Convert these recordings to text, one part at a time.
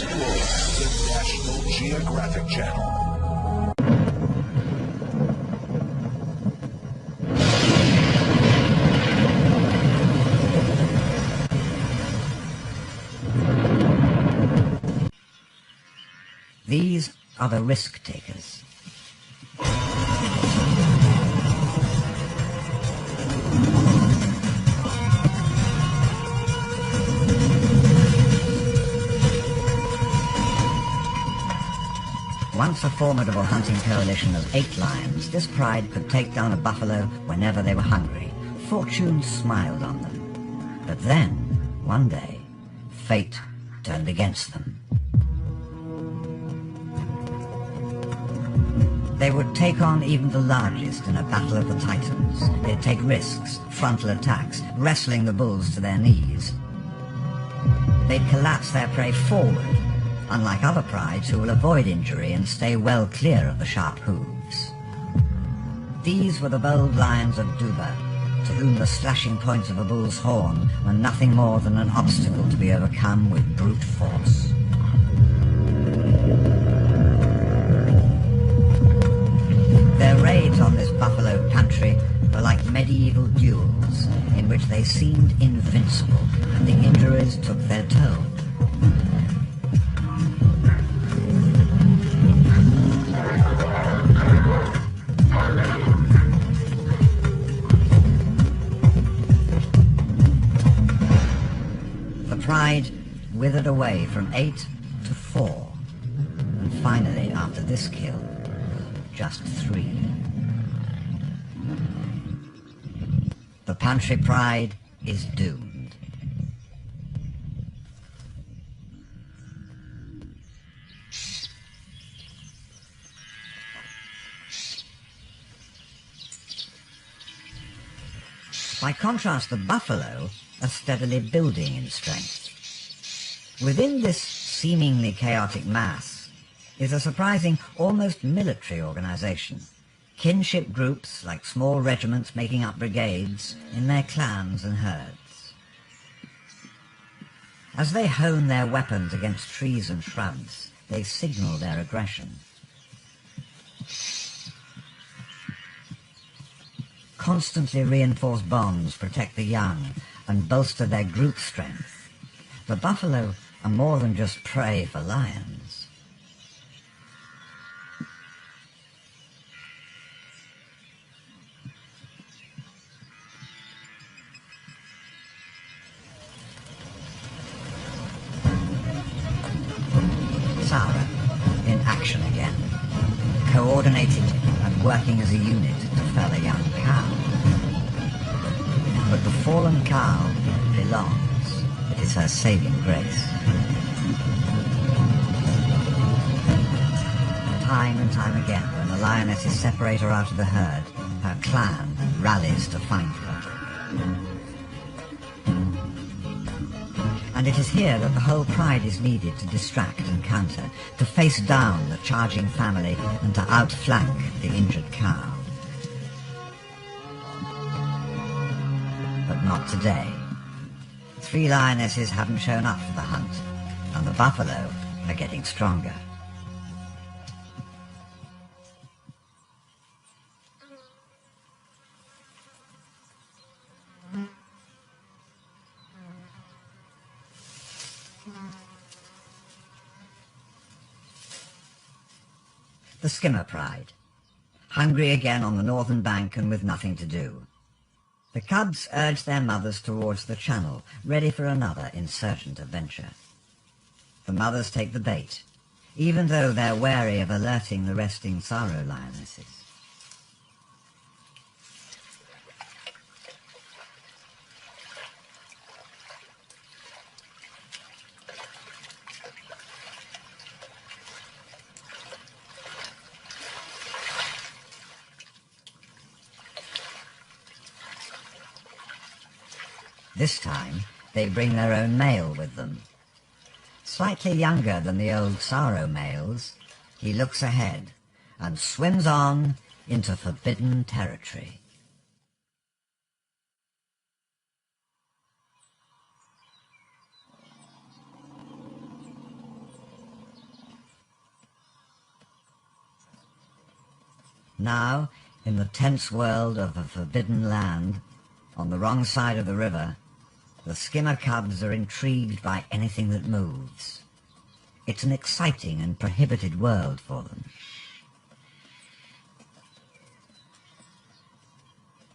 explore the National Geographic Channel. These are the risk takers. Once a formidable hunting coalition of 8 lions, this pride could take down a buffalo whenever they were hungry. Fortune smiled on them. But then, one day, fate turned against them. They would take on even the largest in a battle of the titans. They'd take risks, frontal attacks, wrestling the bulls to their knees. They'd collapse their prey forward, unlike other prides who will avoid injury and stay well clear of the sharp hooves. These were the bold lions of Duba, to whom the slashing points of a bull's horn were nothing more than an obstacle to be overcome with brute force. Their raids on this buffalo country were like medieval duels, in which they seemed invincible, and the injuries took their toll. The pride withered away from 8 to 4, and finally, after this kill, just 3. The Pantry Pride is doomed. By contrast, the buffalo are steadily building in strength. Within this seemingly chaotic mass is a surprising, almost military organization. Kinship groups, like small regiments making up brigades, in their clans and herds. As they hone their weapons against trees and shrubs, they signal their aggression. Constantly reinforced bonds protect the young and bolster their group strength. The buffalo are more than just prey for lions. Sarah, in action again, coordinated and working as a unit to fell a young cow. But the fallen cow belongs. It is her saving grace. Time and time again, when the lionesses separate her out of the herd, her clan rallies to find her. And it is here that the whole pride is needed to distract and counter, to face down the charging family and to outflank the injured cow. But not today. 3 lionesses haven't shown up for the hunt, and the buffalo are getting stronger. The skimmer pride, hungry again on the northern bank and with nothing to do. The cubs urge their mothers towards the channel, ready for another insurgent adventure. The mothers take the bait, even though they're wary of alerting the resting sorrow lionesses. This time, they bring their own male with them. Slightly younger than the old sorrow males, he looks ahead and swims on into forbidden territory. Now, in the tense world of a forbidden land, on the wrong side of the river, the skimmer cubs are intrigued by anything that moves. It's an exciting and prohibited world for them.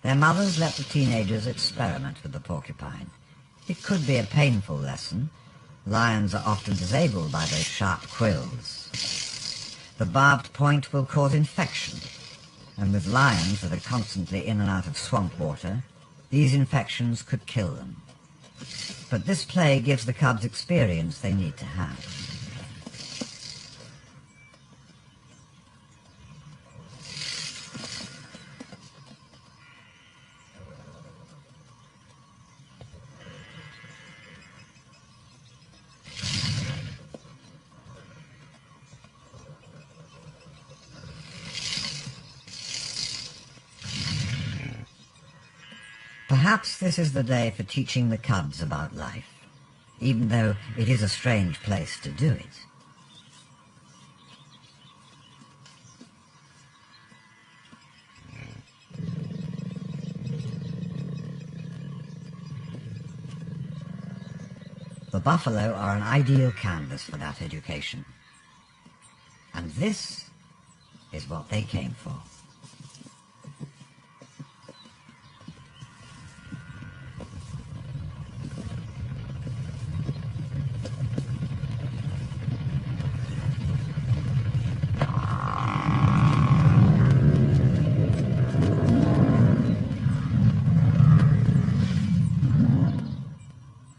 Their mothers let the teenagers experiment with the porcupine. It could be a painful lesson. Lions are often disabled by those sharp quills. The barbed point will cause infection, and with lions that are constantly in and out of swamp water, these infections could kill them. But this play gives the cubs experience they need to have. Perhaps this is the day for teaching the cubs about life, even though it is a strange place to do it. The buffalo are an ideal canvas for that education. And this is what they came for.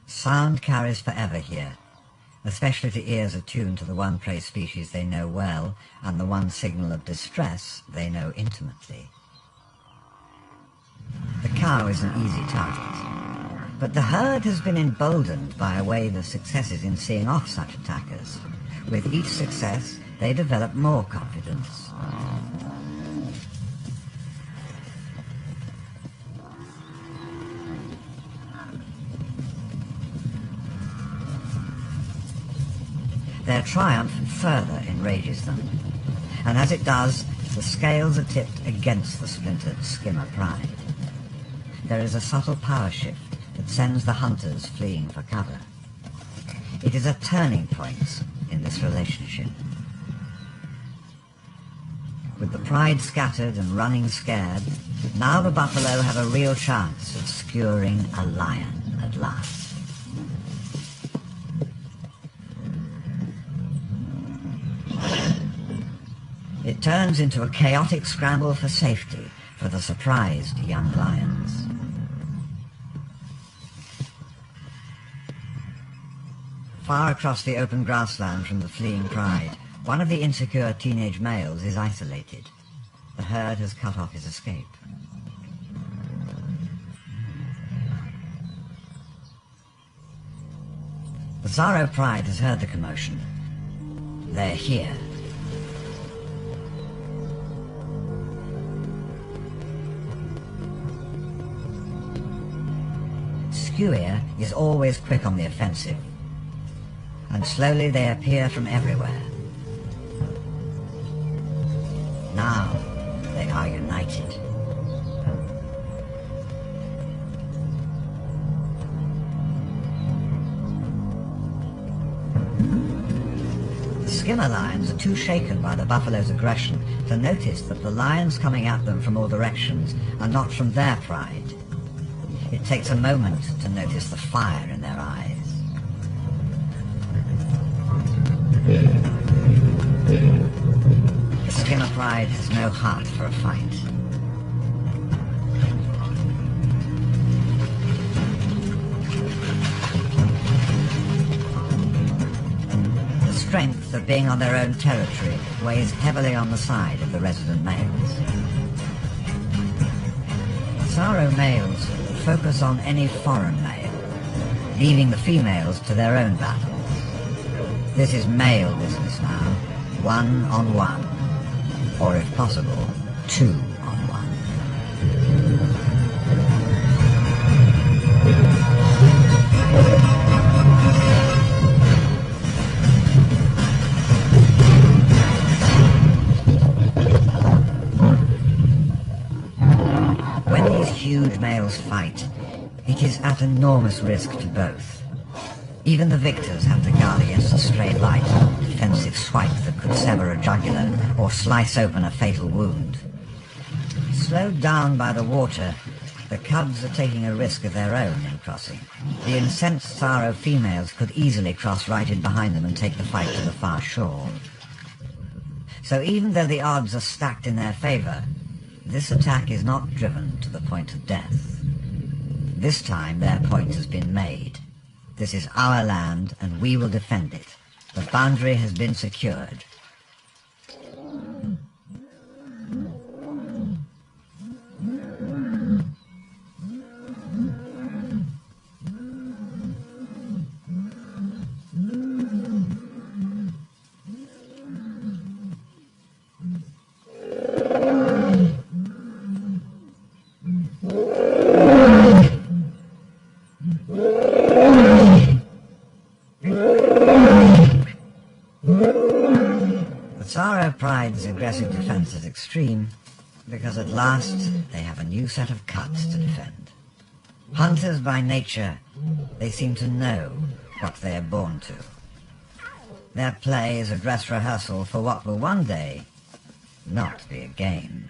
Sound carries forever here, especially to ears attuned to the one prey species they know well and the one signal of distress they know intimately. The cow is an easy target, but the herd has been emboldened by a wave of successes in seeing off such attackers. With each success, they develop more confidence. Their triumph further enrages them, and as it does, the scales are tipped against the splintered skimmer pride. There is a subtle power shift that sends the hunters fleeing for cover. It is a turning point in this relationship. With the pride scattered and running scared, now the buffalo have a real chance of skewering a lion at last. It turns into a chaotic scramble for safety for the surprised young lions. Far across the open grassland from the fleeing pride, one of the insecure teenage males is isolated. The herd has cut off his escape. The Zaro pride has heard the commotion. They're here. Chiê is always quick on the offensive, and slowly they appear from everywhere. Now they are united. The skimmer lions are too shaken by the buffalo's aggression to notice that the lions coming at them from all directions are not from their pride. It takes a moment to notice the fire in their eyes. The skimmer pride has no heart for a fight. The strength of being on their own territory weighs heavily on the side of the resident males. Zaro males focus on any foreign male, leaving the females to their own battles. This is male business now, 1-on-1, or if possible, 2-on-1. males fight, it is at enormous risk to both. Even the victors have to guard against a stray bite, a defensive swipe that could sever a jugular or slice open a fatal wound. Slowed down by the water, the cubs are taking a risk of their own in crossing. The incensed Tsaro females could easily cross right in behind them and take the fight to the far shore. So even though the odds are stacked in their favor, this attack is not driven to the point of death. This time their point has been made. This is our land and we will defend it. The boundary has been secured. Pride's aggressive defense is extreme because at last they have a new set of cuts to defend. Hunters by nature, they seem to know what they are born to. Their play is a dress rehearsal for what will one day not be a game.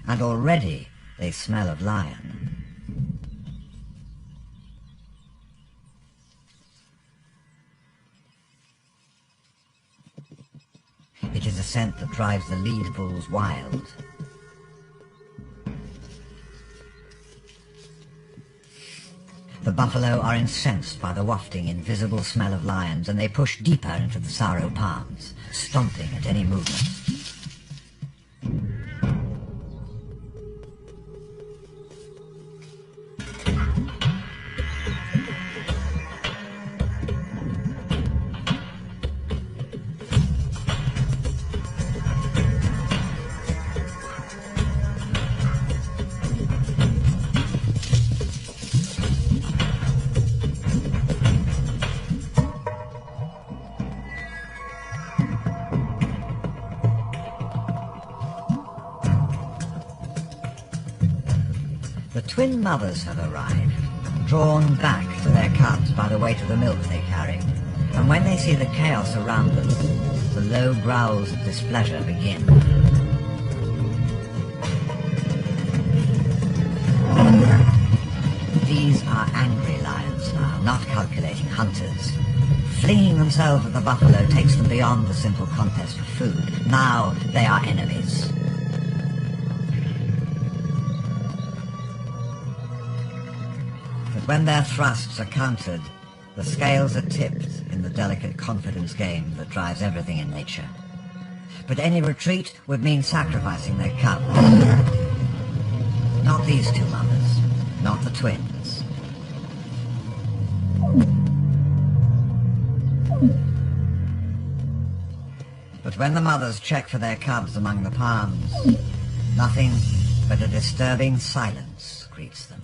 And already they smell of lion. It is a scent that drives the lead bulls wild. The buffalo are incensed by the wafting, invisible smell of lions, and they push deeper into the Tsaro palms, stomping at any movement. The twin mothers have arrived, drawn back to their cubs by the weight of the milk they carry, and when they see the chaos around them, the low growls of displeasure begin. These are angry lions now, not calculating hunters. Flinging themselves at the buffalo takes them beyond the simple contest for food. Now they are enemies. When their thrusts are countered, the scales are tipped in the delicate confidence game that drives everything in nature. But any retreat would mean sacrificing their cubs. Not these two mothers, not the twins. But when the mothers check for their cubs among the palms, nothing but a disturbing silence greets them.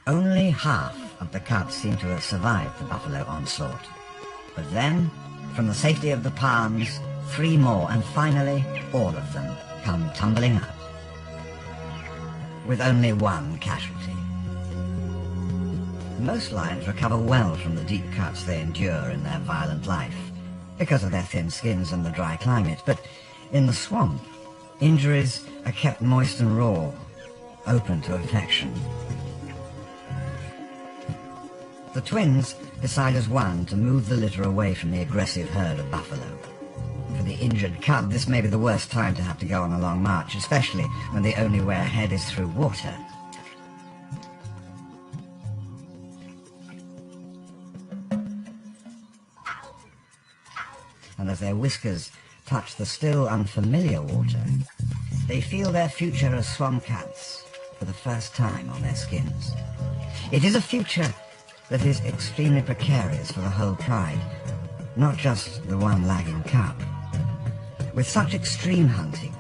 Only half of the cubs seem to have survived the buffalo onslaught. But then, from the safety of the palms, 3 more, and finally, all of them come tumbling out, with only 1 casualty. Most lions recover well from the deep cuts they endure in their violent life, because of their thin skins and the dry climate, but in the swamp, injuries are kept moist and raw, open to infection. The twins decide as one to move the litter away from the aggressive herd of buffalo. For the injured cub, this may be the worst time to have to go on a long march, especially when the only way ahead is through water. as their whiskers touch the still unfamiliar water, they feel their future as swamp cats for the first time on their skins. It is a future that is extremely precarious for the whole pride, not just the one lagging cub. With such extreme hunting,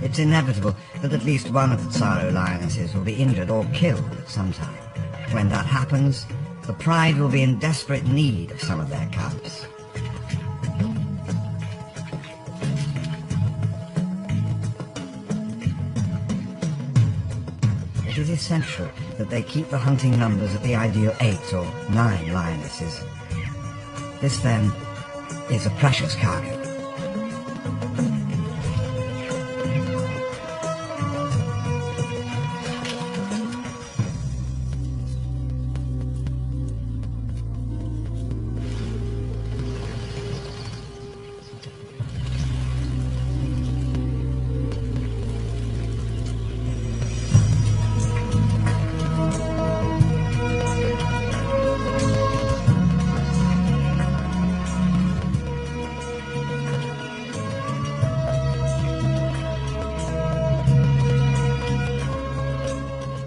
it's inevitable that at least one of the Tsaro lionesses will be injured or killed at some time. When that happens, the pride will be in desperate need of some of their cubs. It is essential that they keep the hunting numbers at the ideal 8 or 9 lionesses. This, then, is a precious cargo.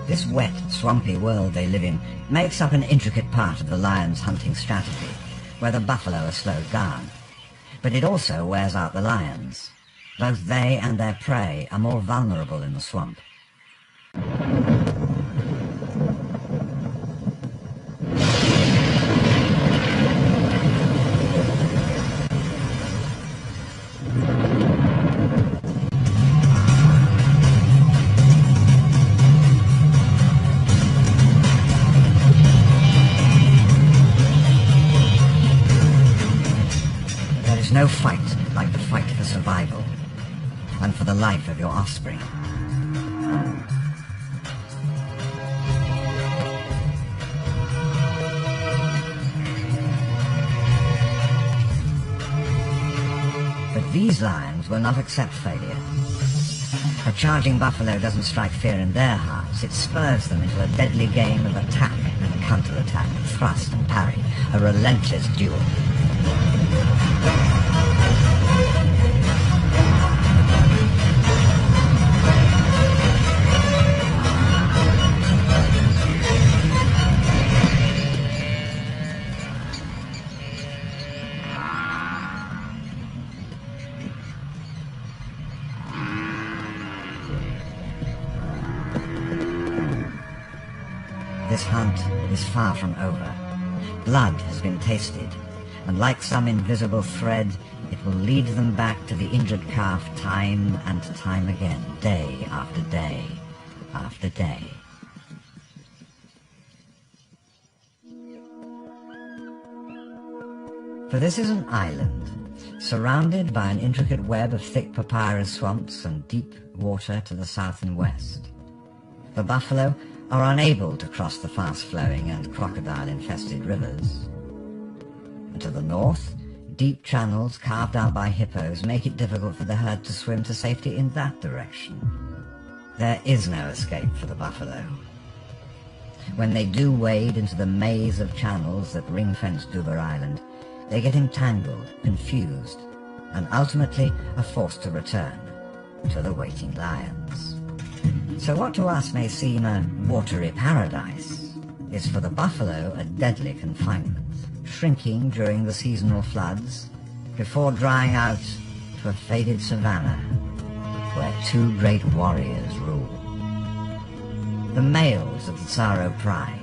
This wet, swampy world they live in makes up an intricate part of the lion's hunting strategy, where the buffalo are slowed down. But it also wears out the lions. Both they and their prey are more vulnerable in the swamp. No fight like the fight for survival and for the life of your offspring. But these lions will not accept failure. A charging buffalo doesn't strike fear in their hearts. It spurs them into a deadly game of attack and counterattack, thrust and parry, a relentless duel. This hunt is far from over. Blood has been tasted, and like some invisible thread, it will lead them back to the injured calf time and time again, day after day after day. For this is an island, surrounded by an intricate web of thick papyrus swamps and deep water to the south and west. The buffalo are unable to cross the fast-flowing and crocodile-infested rivers. And to the north, deep channels carved out by hippos make it difficult for the herd to swim to safety in that direction. There is no escape for the buffalo. When they do wade into the maze of channels that ring-fence Duber Island, they get entangled, confused, and ultimately are forced to return to the waiting lions. So what to us may seem a watery paradise is for the buffalo a deadly confinement, shrinking during the seasonal floods before drying out to a faded savanna where two great warriors rule. The males of the Tsaro pride.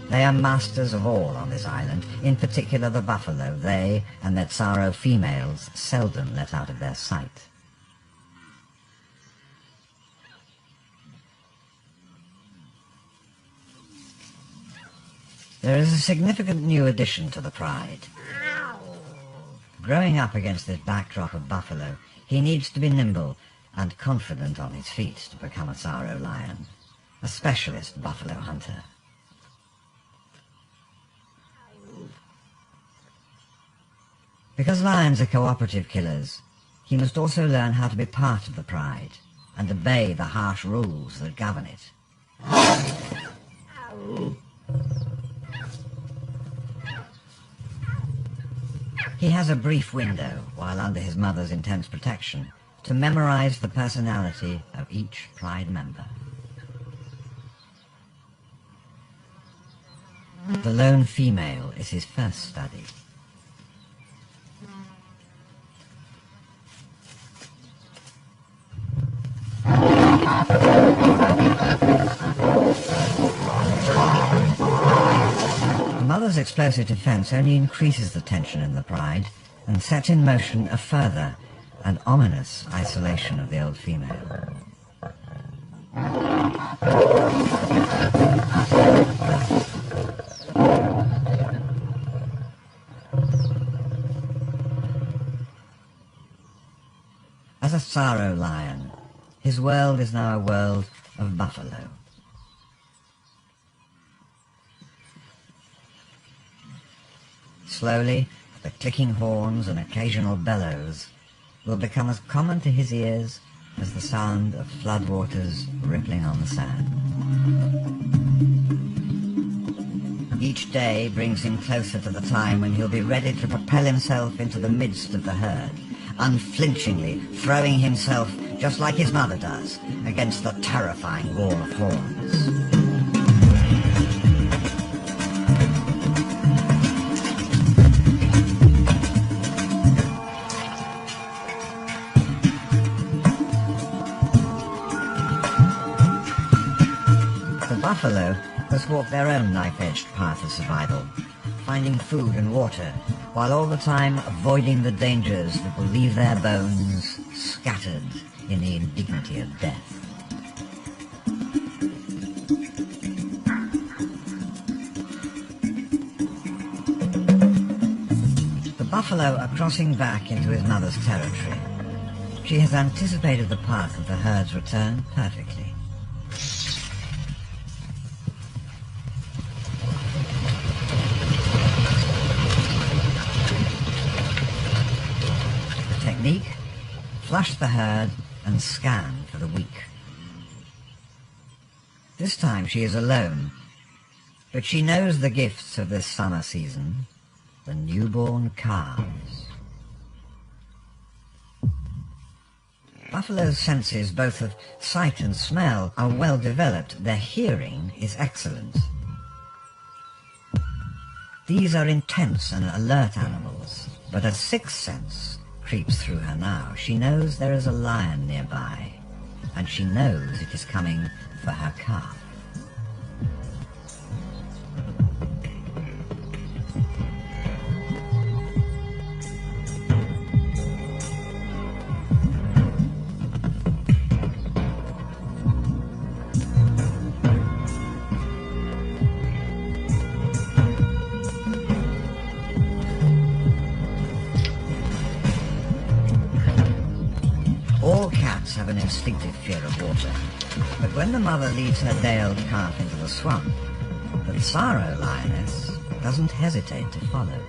They are masters of all on this island, in particular the buffalo. They and their Tsaro females seldom let out of their sight. There is a significant new addition to the pride. Growing up against this backdrop of buffalo, he needs to be nimble and confident on his feet to become a Tsaro lion, a specialist buffalo hunter. Because lions are cooperative killers, he must also learn how to be part of the pride and obey the harsh rules that govern it. He has a brief window, while under his mother's intense protection, to memorize the personality of each pride member. The lone female is his first study. The mother's explosive defense only increases the tension in the pride and sets in motion a further and ominous isolation of the old female. As a sorrow lion, his world is now a world of buffalo. Slowly, the clicking horns and occasional bellows will become as common to his ears as the sound of floodwaters rippling on the sand. Each day brings him closer to the time when he'll be ready to propel himself into the midst of the herd, unflinchingly throwing himself, just like his mother does, against the terrifying wall of horns. The buffalo must walk their own knife-edged path of survival, finding food and water, while all the time avoiding the dangers that will leave their bones scattered in the indignity of death. The buffalo are crossing back into his mother's territory. She has anticipated the path of the herd's return perfectly. Technique: flush the herd and scan for the weak. This time she is alone, but she knows the gifts of this summer season, the newborn calves. Buffalo's senses, both of sight and smell, are well developed. Their hearing is excellent. These are intense and alert animals, but a sixth sense creeps through her now. She knows there is a lion nearby, and she knows it is coming for her calf. All cats have an instinctive fear of water, but when the mother leads her day-old calf into the swamp, the sorrow lioness doesn't hesitate to follow.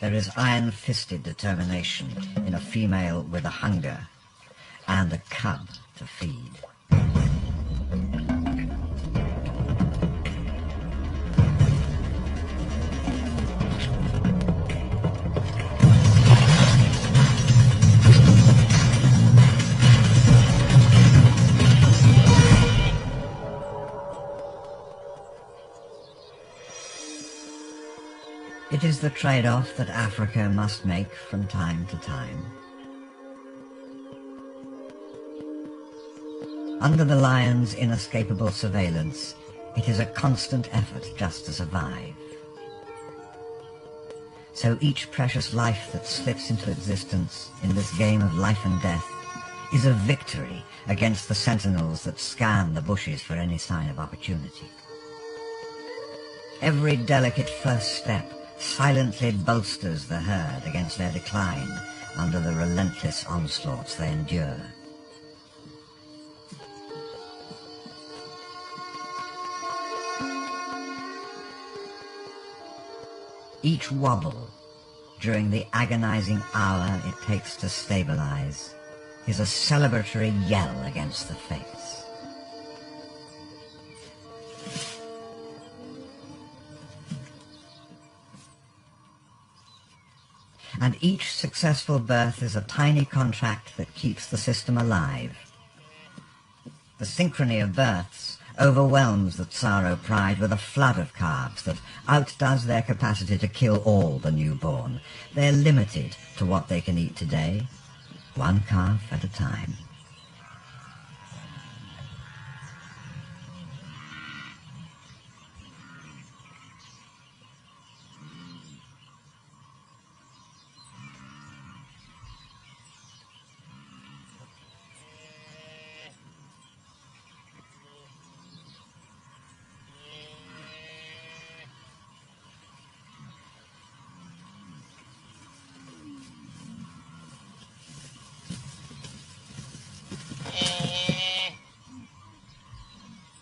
There is iron-fisted determination in a female with a hunger and a cub to feed. It is the trade-off that Africa must make from time to time. Under the lion's inescapable surveillance, it is a constant effort just to survive. So each precious life that slips into existence in this game of life and death is a victory against the sentinels that scan the bushes for any sign of opportunity. Every delicate first step silently bolsters the herd against their decline under the relentless onslaughts they endure. Each wobble, during the agonizing hour it takes to stabilize, is a celebratory yell against the fates. And each successful birth is a tiny contract that keeps the system alive. The synchrony of births overwhelms the Tsaro pride with a flood of calves that outdoes their capacity to kill all the newborn. They're limited to what they can eat today, one calf at a time.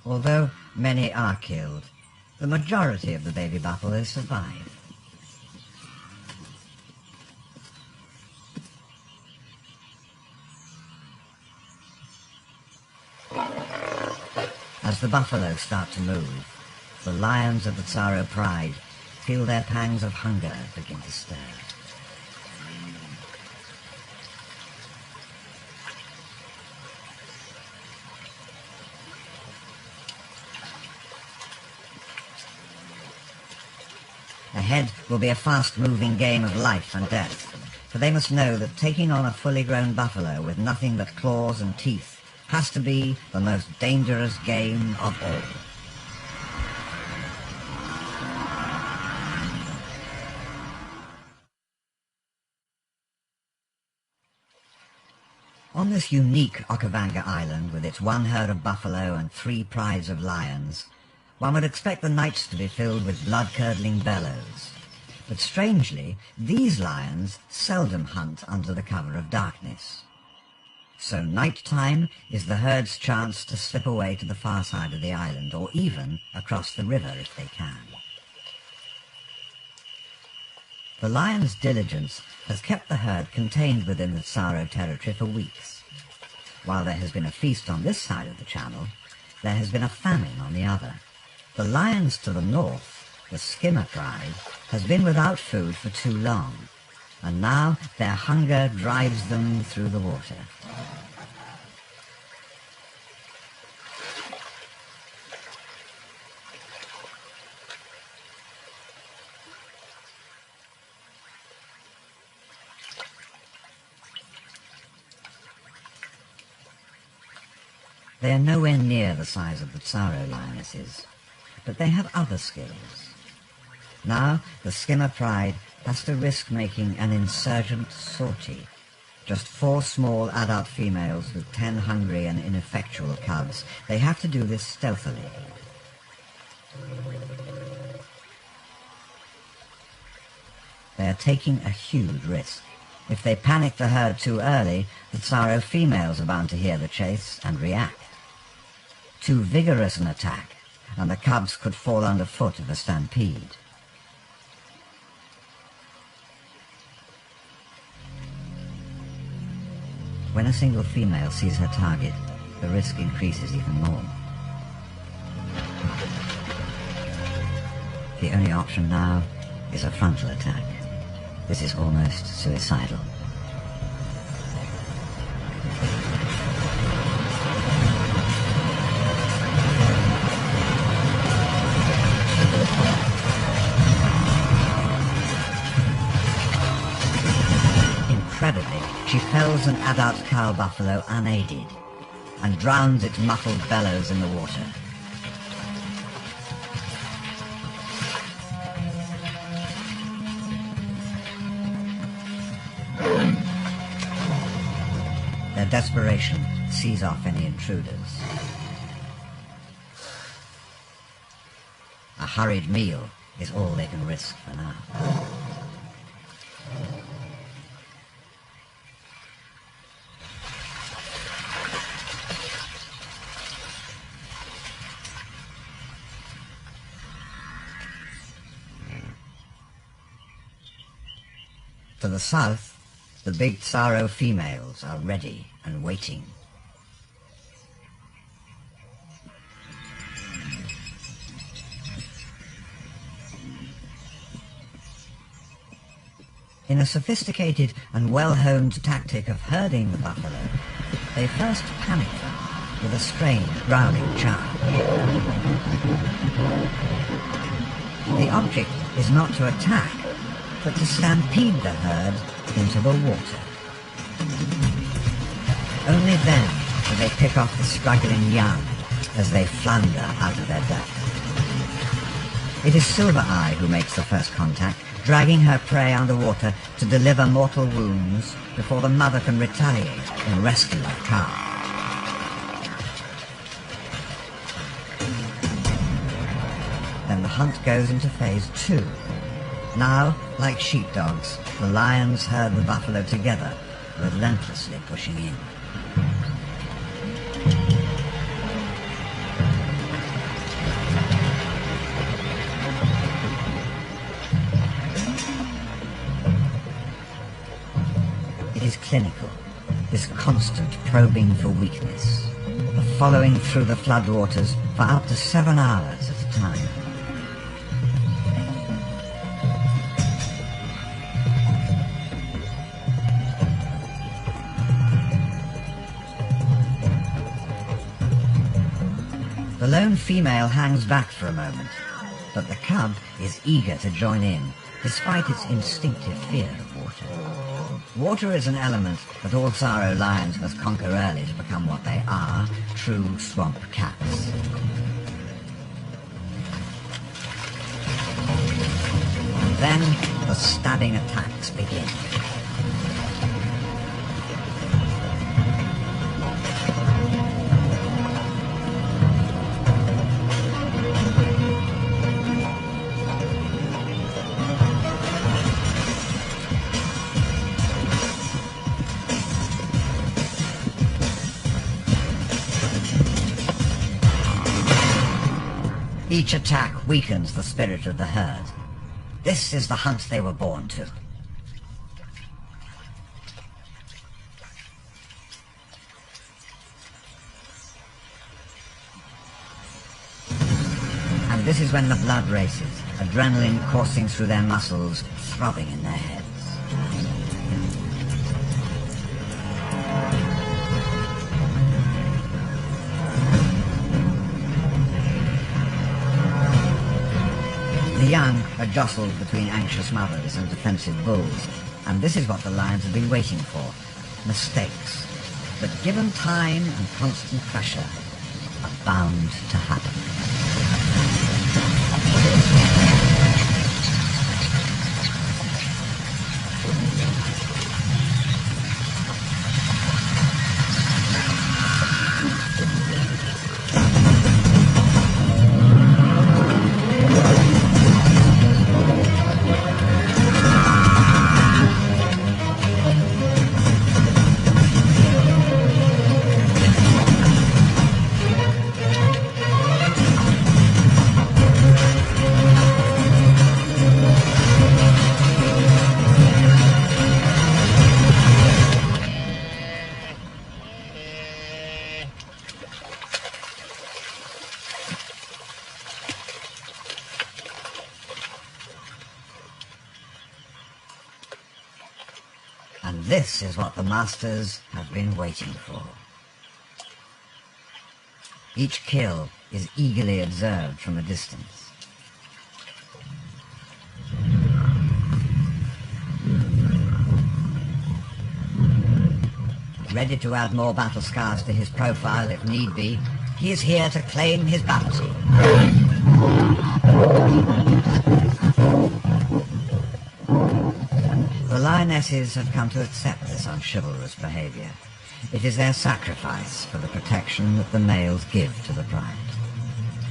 Although many are killed, the majority of the baby buffaloes survive. As the buffalo start to move, the lions of the Tsaro pride feel their pangs of hunger begin to stir. Ahead will be a fast-moving game of life and death, for they must know that taking on a fully grown buffalo with nothing but claws and teeth has to be the most dangerous game of all. On this unique Okavanga island, with its one herd of buffalo and 3 prides of lions, one would expect the nights to be filled with blood-curdling bellows. But strangely, these lions seldom hunt under the cover of darkness. So night-time is the herd's chance to slip away to the far side of the island, or even across the river if they can. The lion's diligence has kept the herd contained within the Tsaro territory for weeks. While there has been a feast on this side of the channel, there has been a famine on the other. The lions to the north, the skimmer pride, has been without food for too long, and now their hunger drives them through the water. They are nowhere near the size of the Tsaro lionesses, but they have other skills. Now the skimmer pride has to risk making an insurgent sortie. Just 4 small adult females with 10 hungry and ineffectual cubs. They have to do this stealthily. They are taking a huge risk. If they panic the herd too early, the Tsaro females are bound to hear the chase and react. Too vigorous an attack, and the cubs could fall underfoot of a stampede. When a single female sees her target, the risk increases even more. The only option now is a frontal attack. This is almost suicidal. Incredibly, she fells an adult cow buffalo unaided. and drowns its muffled bellows in the water. Their desperation sees off any intruders. A hurried meal is all they can risk for now. To the south, the big Tsaro females are ready and waiting. In a sophisticated and well-honed tactic of herding the buffalo, they first panic them with a strange growling charge. The object is not to attack, but to stampede the herd into the water. Only then do they pick off the struggling young as they flounder out of their depth. It is Silver Eye who makes the first contact, dragging her prey underwater to deliver mortal wounds before the mother can retaliate and rescue her calf. Then the hunt goes into phase 2. Now, like sheepdogs, the lions herd the buffalo together, relentlessly pushing in. It is clinical, this constant probing for weakness, the following through the floodwaters for up to 7 hours at a time. The lone female hangs back for a moment, but the cub is eager to join in, despite its instinctive fear of water. Water is an element that all Tsaro lions must conquer early to become what they are, true swamp cats. And then the stabbing attacks begin. Each attack weakens the spirit of the herd. This is the hunt they were born to. And this is when the blood races, adrenaline coursing through their muscles, throbbing in their heads. The young are jostled between anxious mothers and defensive bulls, and this is what the lions have been waiting for. Mistakes, but given time and constant pressure, are bound to happen. And this is what the masters have been waiting for. Each kill is eagerly observed from a distance. ready to add more battle scars to his profile if need be. He is here to claim his bounty. The lionesses have come to accept this unchivalrous behavior. It is their sacrifice for the protection that the males give to the pride.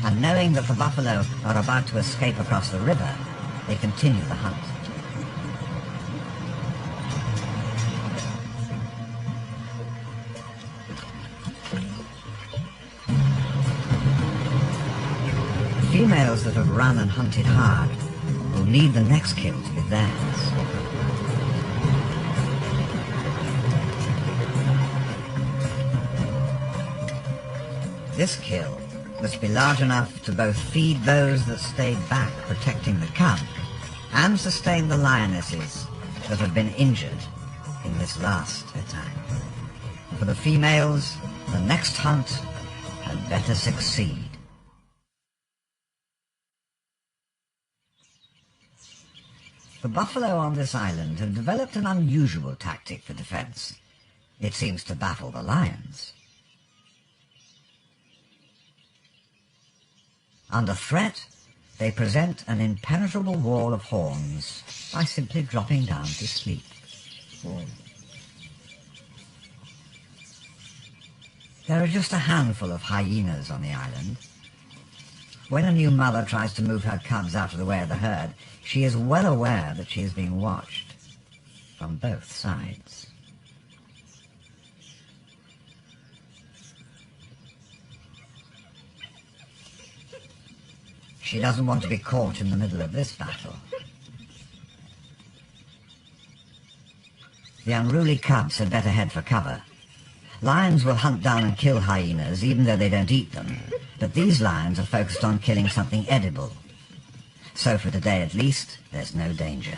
And knowing that the buffalo are about to escape across the river, they continue the hunt. The females that have run and hunted hard will need the next kill to be theirs. This kill must be large enough to both feed those that stayed back protecting the cub and sustain the lionesses that have been injured in this last attack. For the females, the next hunt had better succeed. The buffalo on this island have developed an unusual tactic for defense. It seems to baffle the lions. Under threat, they present an impenetrable wall of horns by simply dropping down to sleep. There are just a handful of hyenas on the island. When a new mother tries to move her cubs out of the way of the herd, she is well aware that she is being watched from both sides. She doesn't want to be caught in the middle of this battle. The unruly cubs had better head for cover. Lions will hunt down and kill hyenas even though they don't eat them, but these lions are focused on killing something edible. So for today at least, there's no danger.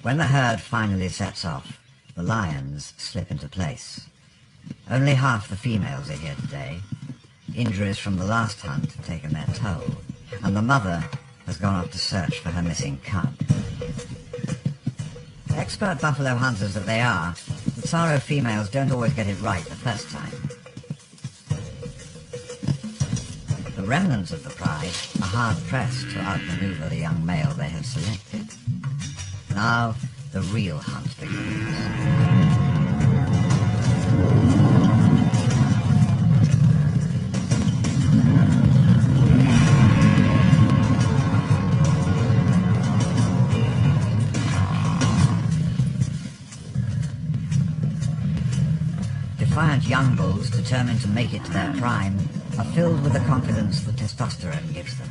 When the herd finally sets off, the lions slip into place. Only half the females are here today. Injuries from the last hunt have taken their toll, and the mother has gone off to search for her missing cub. Expert buffalo hunters that they are, the Tsaro females don't always get it right the first time. The remnants of the pride are hard-pressed to outmaneuver the young male they have selected. Now, the real hunt begins. Defiant young bulls, determined to make it to their prime, are filled with the confidence that testosterone gives them.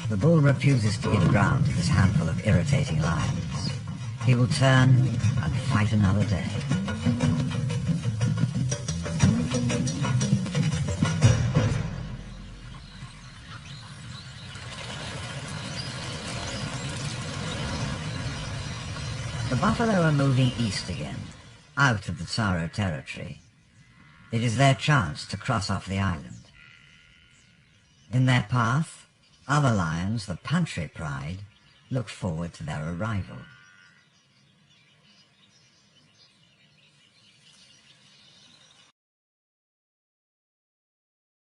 The bull refuses to give ground to this handful of irritating lions. He will turn and fight another day. The buffalo are moving east again, out of the Tsaro territory. It is their chance to cross off the island. In their path, other lions, the Pantry pride, look forward to their arrival.